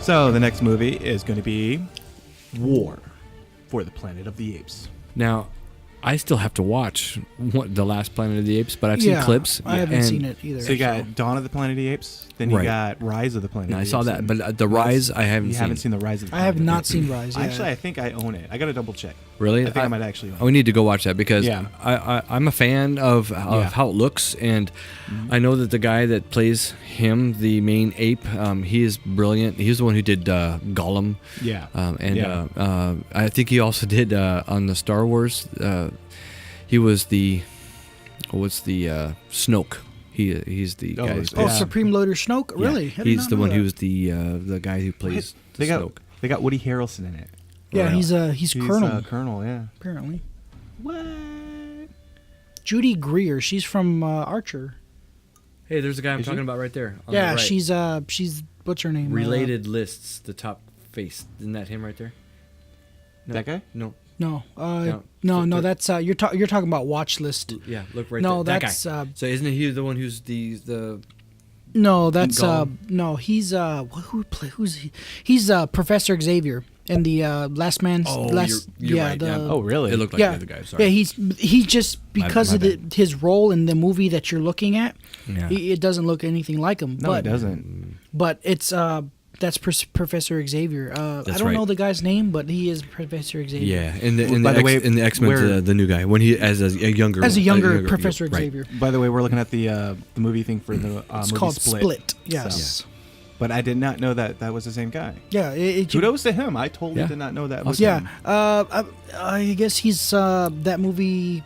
So the next movie is going to be War for the Planet of the Apes. Now, I still have to watch the last Planet of the Apes, but I've seen clips. I haven't seen it either. So you got Dawn of the Planet of the Apes, then you got Rise of the Planet of the Apes. I saw that, but the Rise I haven't seen. You haven't seen the Rise of the Planet I have not seen Rise yet. Actually, I think I own it. I got to double check. Really? I think I might actually own it. We need to go watch that because I'm a fan of how it looks, and I know that the guy that plays him, the main ape, he is brilliant. He's the one who did Gollum. Yeah. I think he also did on the Star Wars. He was the Snoke. He's the guy. Supreme Leader Snoke. Really? Yeah. He's the one who was the guy who plays Snoke. They got Woody Harrelson in it. Yeah, he's Colonel. Colonel, yeah. Apparently. What? Judy Greer. She's from Archer. Hey, there's the guy I'm talking about right there. On the right. she's what's her name? Related lists, the top face. Isn't that him right there? No. That guy? No. No. That's you're talking about watchlist. Yeah, look right there. That guy. So isn't he the one who's the? No, that's no. He's who's he? He's Professor Xavier in the Last Man. Oh, you're right. Oh, really? It looked like the other guy. Sorry. Yeah, he just because of his role in the movie that you're looking at, it doesn't look anything like him. No, it doesn't. But it's that's Professor Xavier. I don't know the guy's name, but he is Professor Xavier. Yeah, in the X-Men, the new guy when he as a younger Professor Xavier. By the way, we're looking at the movie thing for the it's movie called Split. Yes. So. But I did not know that was the same guy. Yeah, kudos to him. I totally did not know that was him. I guess he's that movie.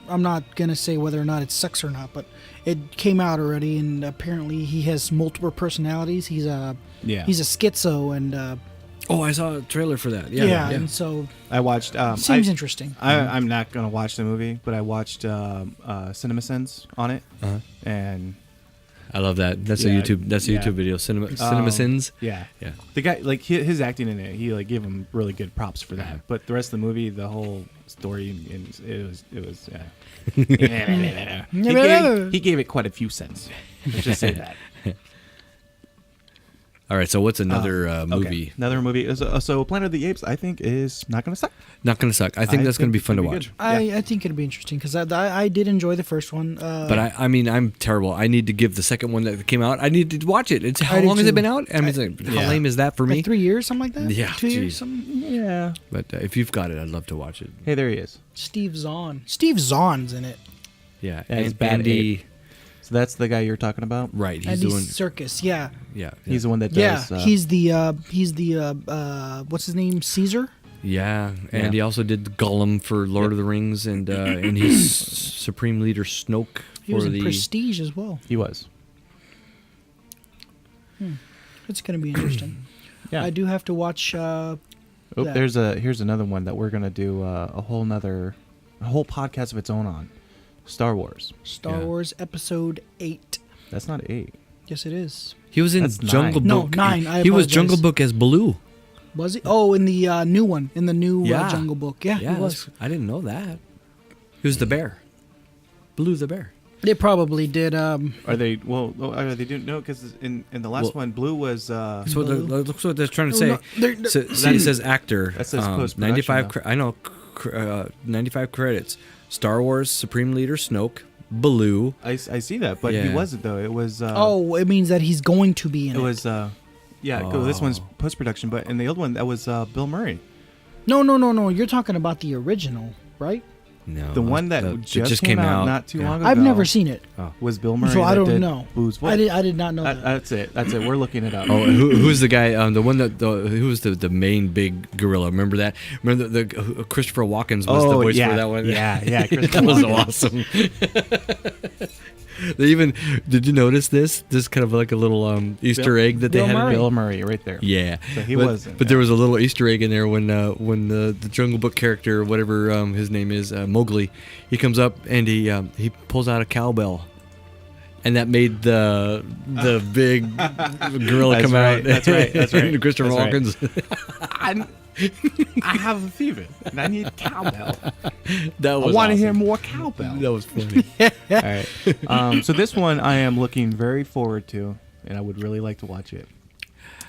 I'm not gonna say whether or not it sucks or not, but it came out already, and apparently he has multiple personalities. He's a schizo, and I saw a trailer for that. And so I watched. Seems interesting. I'm not gonna watch the movie, but I watched CinemaSins on it, and I love that. That's a YouTube. That's a YouTube video. CinemaSins. Yeah. The guy, like his acting in it, he gave him really good props for that. But the rest of the movie, the whole story, it was. He gave it quite a few cents. Let's just say that. All right, so what's another movie? Okay. Another movie. So Planet of the Apes, I think, is not going to suck. Not going to suck. I think that's going to be fun to watch. I think it'll be interesting because I did enjoy the first one. But I mean, I'm terrible. I need to give the second one that came out. I need to watch it. How long has it been out? I mean, how lame is that for me? Like 3 years, something like that? Yeah, 2 years, something. Yeah. But if you've got it, I'd love to watch it. Hey, there he is. Steve Zahn. Steve Zahn's in it. Yeah, and Andy. So that's the guy you're talking about, right? He's the one. Circus, yeah. He's the one that does. Yeah, he's the what's his name? Caesar. Yeah, and he also did Gollum for Lord of the Rings, and he's Supreme Leader Snoke. He was in Prestige as well. He was. It's going to be interesting. Yeah, I do have to watch. Here's another one that we're gonna do a whole podcast of its own on. Star Wars. Star Wars Episode 8. That's not 8. Yes, it is. He was in Jungle Book. No, 9. He was Jungle Book as Baloo. Was he? Oh, in the new one. In the new Jungle Book. Yeah, he was. I didn't know that. He was the bear. Baloo the bear. They probably did. Are they? Well, they didn't know because in the last one, Blue was. That's what they're trying to say. It says actor. That says post-production. 95. I know. 95 credits. Star Wars Supreme Leader Snoke, Baloo. I see that, but he wasn't though. It was. It means that he's going to be in it. It was. This one's post production, but in the old one that was Bill Murray. No. You're talking about the original, right? No, the one that just came out not too long ago. I've never seen it. Was Bill Murray? So I don't know. Blue's I did not know that. That's it. We're looking it up. Who's the guy? The one who was the main big gorilla? Remember that? Remember the Christopher Walken was the voice for that one? Yeah. That was awesome. They even did you notice this? This kind of like a little Easter egg that they had. Bill Murray, right there. Yeah, so he wasn't. But there was a little Easter egg in there when the Jungle Book character, whatever his name is, Mowgli, he comes up and he pulls out a cowbell, and that made the big gorilla come out. That's right. Christopher Walken's. I have a fever and I need cowbell. I want to hear more cowbell. That was funny. All right. So this one I am looking very forward to, and I would really like to watch it.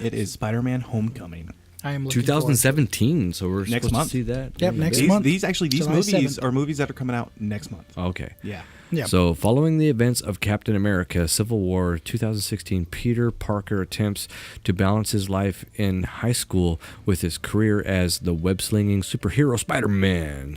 It is SpiderMan Homecoming. I am looking forward to it. 2017, so we're Next supposed month. to see that. Yep, in a next bit. month. These July movies 7th. are movies that are coming out next month. Okay. Yeah. Yeah. So, following the events of Captain America Civil War 2016, Peter Parker attempts to balance his life in high school with his career as the web-slinging superhero Spider-Man.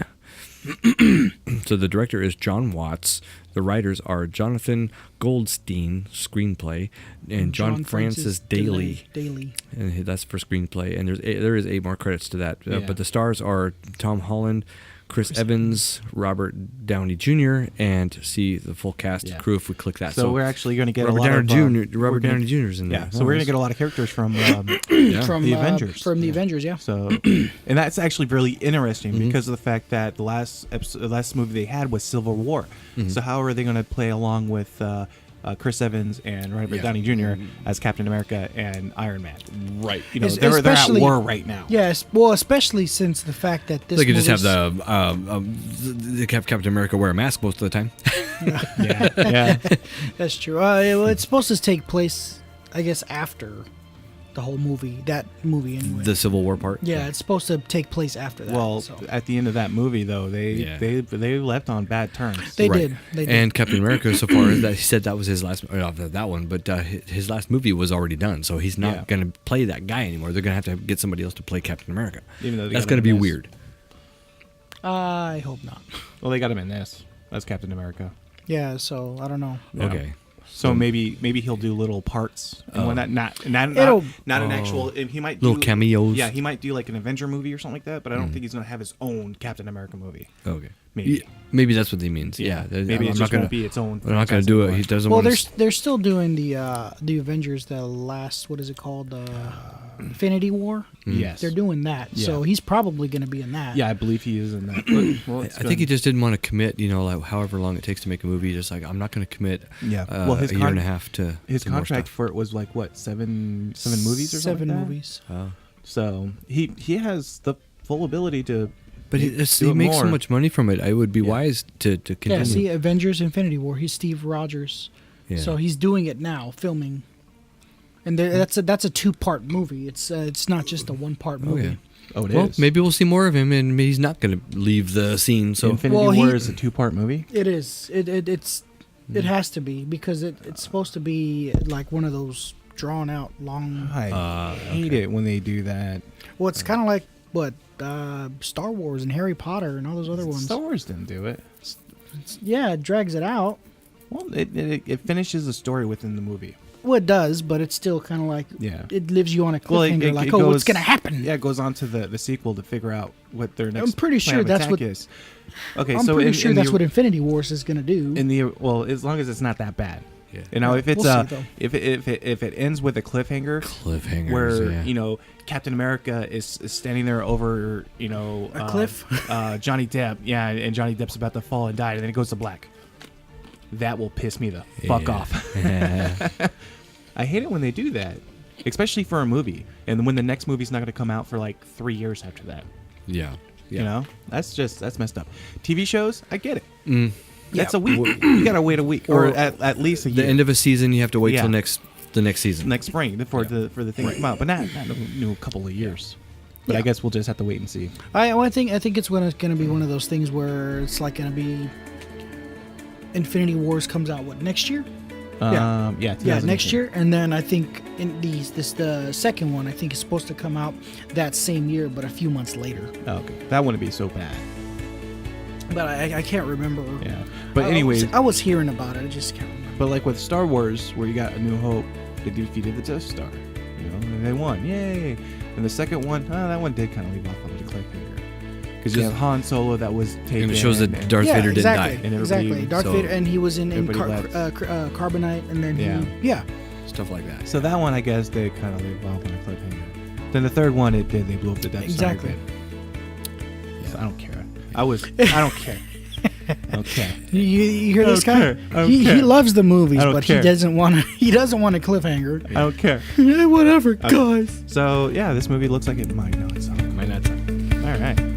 So the director is John Watts. The writers are Jonathan Goldstein, screenplay, and John Francis Daly. And that's for screenplay. And there is 8 more credits to that. Yeah. But the stars are Tom Holland, Chris Evans, Robert Downey Jr., and see the full cast crew if we click that. So we're actually going to get Robert a lot Downey of Jr. Robert Downey Jr. is in there. Yeah. So we're going to get a lot of characters from From the Avengers. From the Avengers, yeah. So, and that's actually really interesting because of the fact that the last movie they had was Civil War. So how are they going to play along with Chris Evans and Robert Downey Jr. as Captain America and Iron Man? Right. You know, they're at Especially- war right now. Yes, well, especially since the fact that this They could just have movie's- the Captain America wear a mask most of the time. Yeah. That's true. Well, it's supposed to take place, I guess, after the whole movie. That movie, anyway. The Civil War part. Yeah, it's supposed to take place after that. Well, so. at the end of that movie, though, they left on bad terms. They Right. did. They did. And Captain America, so far as that, he said that was his last, that one, but his last movie was already done, so he's not going to play that guy anymore. They're going to have to get somebody else to play Captain America. Even though That's going to be weird. I hope not. Well, they got him in this as Captain America. Yeah, so I don't know. Yeah. Okay. So maybe he'll do little parts and when not an actual. He might do Little cameos. Yeah, he might do like an Avenger movie or something like that. But I don't think he's gonna have his own Captain America movie. Okay. Maybe. Maybe that's what he means. Yeah. Maybe it just won't be its own. They're not going to do it. He doesn't Well, want to. they're still doing the Avengers, the last, what is it called? Infinity War? Yes. They're doing that. Yeah. So he's probably going to be in that. Yeah, I believe he is in that. Well, I think he just didn't want to commit, like however long it takes to make a movie. Just like, I'm not going to commit his a year and a half to his to more contract stuff. for it was like what seven movies or something. 7 like that? movies. So he has the full ability to. But he makes so much money from it. It would be wise to continue. Yeah, see, Avengers Infinity War. He's Steve Rogers. Yeah. So he's doing it now, filming. And that's a 2-part movie. It's not just a 1-part movie. yeah. Oh, Well, maybe we'll see more of him, and he's not going to leave the scene. So Infinity War is a 2-part movie. It is. It has to be because it's supposed to be like one of those drawn out long. I hate it when they do that. Well, it's kind of like what Star Wars and Harry Potter and all those other ones. Star Wars didn't do it. Yeah, it drags it out. Well, it finishes the story within the movie. Well, it does, but it's still kind of like it leaves you on a cliffhanger. it What's gonna happen? Yeah, it goes on to the sequel to figure out what their next. I'm pretty plan sure of that's attack what. is. Okay, I'm so pretty sure that's the, what Infinity Wars is gonna do. as long as it's not that bad. Yeah. You know, if it's We'll see, though. if it ends with a cliffhanger, where Captain America is standing there over a cliff, Johnny Depp, and Johnny Depp's about to fall and die, and then it goes to black. That will piss me the fuck off. I hate it when they do that, especially for a movie, and when the next movie's not going to come out for like 3 years after that. Yeah. You know, that's messed up. TV shows, I get it. That's Yeah. a week. You gotta wait a week, or at least a year. The end of a season, you have to wait till Yeah. the next season. next spring for the thing to come out, but not a couple of years. But I guess we'll just have to wait and see. I think it's going to be one of those things where it's like going to be Infinity Wars comes out next year? Yeah, Next year, and then I think the second one I think is supposed to come out that same year, but a few months later. Oh, okay, that wouldn't be so bad. But I can't remember. Yeah, but anyways, I was hearing about it. I just can't remember. but like with Star Wars, where you got A New Hope, they defeated the Death Star, and they won, yay! And the second one, that one did kind of leave off on the cliffhanger, because you have Han Solo that was taken, And it shows that Darth Vader didn't die. And exactly. Darth Vader, and he was in everybody Carbonite, and then Stuff like that. So that one, I guess, they kind of leave off on a cliffhanger. Then the third one, it did. They blew up the Death Star. Exactly. Yeah. So I don't care. I don't care. Okay. You hear this guy? I don't He care. loves the movies, I don't but care. he doesn't want a cliffhanger. I don't care. Whatever, guys. So yeah, this movie looks like it might not suck. All right.